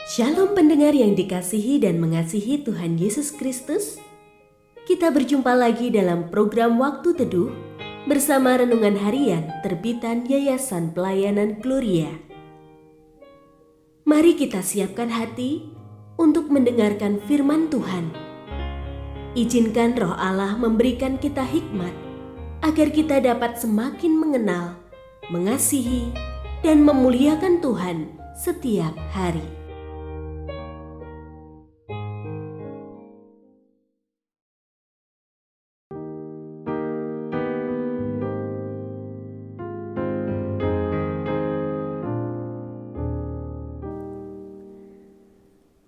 Shalom pendengar yang dikasihi dan mengasihi Tuhan Yesus Kristus. Kita berjumpa lagi dalam program Waktu Teduh bersama Renungan Harian terbitan Yayasan Pelayanan Gloria. Mari kita siapkan hati untuk mendengarkan firman Tuhan. Izinkan Roh Allah memberikan kita hikmat agar kita dapat semakin mengenal, mengasihi, dan memuliakan Tuhan setiap hari.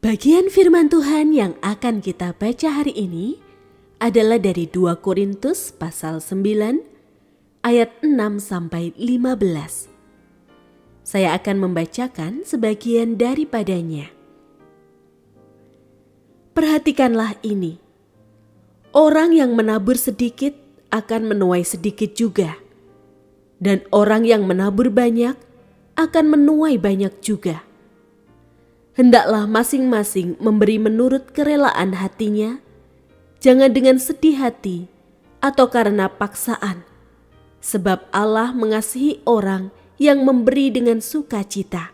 Bagian firman Tuhan yang akan kita baca hari ini adalah dari 2 Korintus pasal 9 ayat 6 sampai 15. Saya akan membacakan sebagian daripadanya. Perhatikanlah ini. Orang yang menabur sedikit akan menuai sedikit juga. Dan orang yang menabur banyak akan menuai banyak juga. Hendaklah masing-masing memberi menurut kerelaan hatinya, jangan dengan sedih hati atau karena paksaan, sebab Allah mengasihi orang yang memberi dengan sukacita.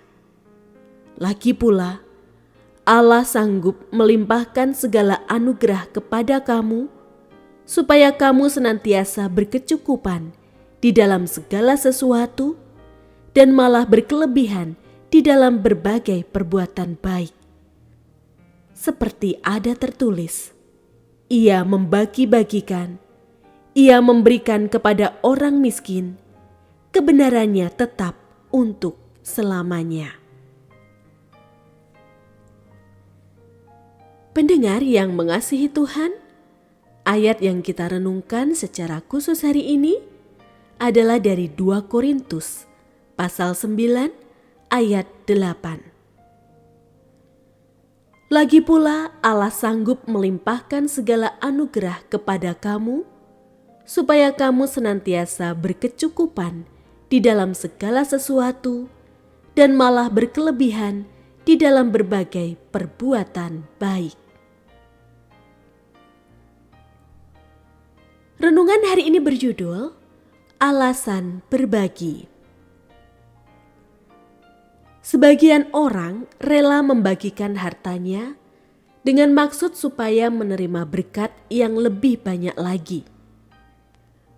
Lagi pula, Allah sanggup melimpahkan segala anugerah kepada kamu, supaya kamu senantiasa berkecukupan di dalam segala sesuatu dan malah berkelebihan di dalam berbagai perbuatan baik. Seperti ada tertulis, Ia membagi-bagikan, Ia memberikan kepada orang miskin, kebenarannya tetap untuk selamanya. Pendengar yang mengasihi Tuhan, ayat yang kita renungkan secara khusus hari ini adalah dari 2 Korintus pasal 9 ayat 8. Lagi pula Allah sanggup melimpahkan segala anugerah kepada kamu, supaya kamu senantiasa berkecukupan di dalam segala sesuatu dan malah berkelebihan di dalam berbagai perbuatan baik. Renungan hari ini berjudul Alasan Berbagi. Sebagian orang rela membagikan hartanya dengan maksud supaya menerima berkat yang lebih banyak lagi.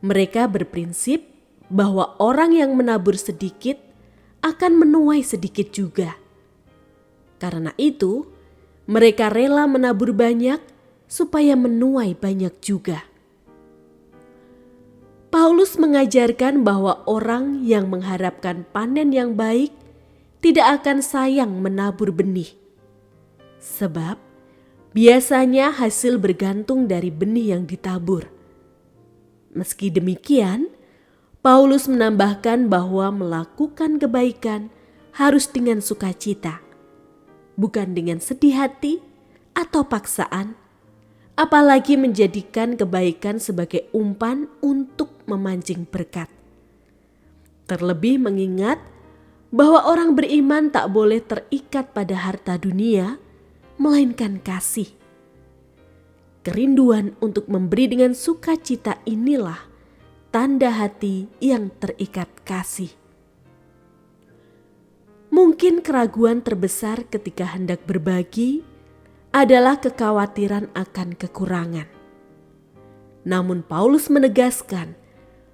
Mereka berprinsip bahwa orang yang menabur sedikit akan menuai sedikit juga. Karena itu, mereka rela menabur banyak supaya menuai banyak juga. Paulus mengajarkan bahwa orang yang mengharapkan panen yang baik tidak akan sayang menabur benih. Sebab biasanya hasil bergantung dari benih yang ditabur. Meski demikian, Paulus menambahkan bahwa melakukan kebaikan harus dengan sukacita, bukan dengan sedih hati atau paksaan, apalagi menjadikan kebaikan sebagai umpan untuk memancing berkat. Terlebih mengingat bahwa orang beriman tak boleh terikat pada harta dunia, melainkan kasih. Kerinduan untuk memberi dengan sukacita inilah tanda hati yang terikat kasih. Mungkin keraguan terbesar ketika hendak berbagi adalah kekhawatiran akan kekurangan. Namun Paulus menegaskan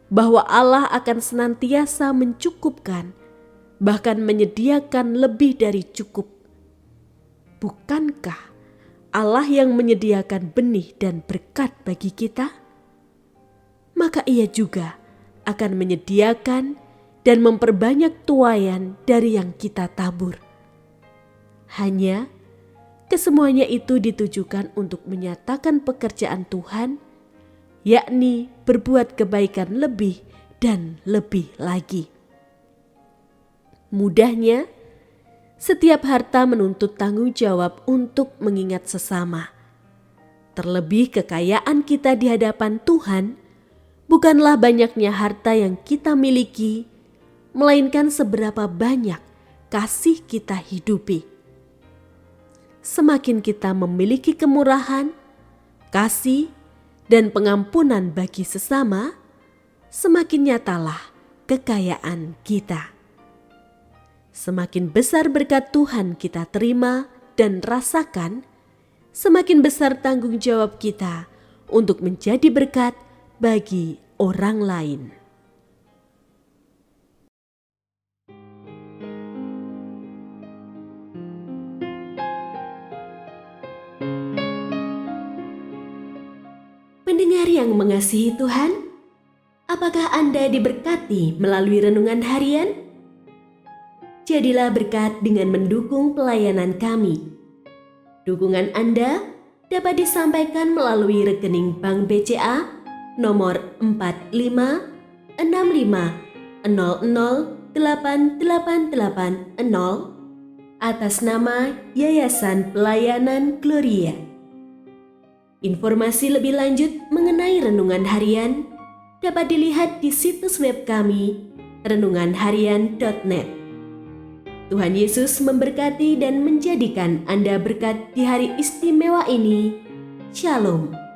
bahwa Allah akan senantiasa mencukupkan, bahkan menyediakan lebih dari cukup. Bukankah Allah yang menyediakan benih dan berkat bagi kita? Maka Ia juga akan menyediakan dan memperbanyak tuaian dari yang kita tabur. Hanya kesemuanya itu ditujukan untuk menyatakan pekerjaan Tuhan, yakni berbuat kebaikan lebih dan lebih lagi. Mudahnya, setiap harta menuntut tanggung jawab untuk mengingat sesama. Terlebih kekayaan kita di hadapan Tuhan bukanlah banyaknya harta yang kita miliki, melainkan seberapa banyak kasih kita hidupi. semakin kita memiliki kemurahan, kasih, dan pengampunan bagi sesama, semakin nyatalah kekayaan kita. Semakin besar berkat Tuhan kita terima dan rasakan, semakin besar tanggung jawab kita untuk menjadi berkat bagi orang lain. Pendengar yang mengasihi Tuhan, apakah Anda diberkati melalui renungan harian? Jadilah berkat dengan mendukung pelayanan kami. Dukungan Anda dapat disampaikan melalui rekening Bank BCA nomor 456500088880 atas nama Yayasan Pelayanan Gloria. Informasi lebih lanjut mengenai renungan harian dapat dilihat di situs web kami renunganharian.net. Tuhan Yesus memberkati dan menjadikan Anda berkat di hari istimewa ini. Shalom.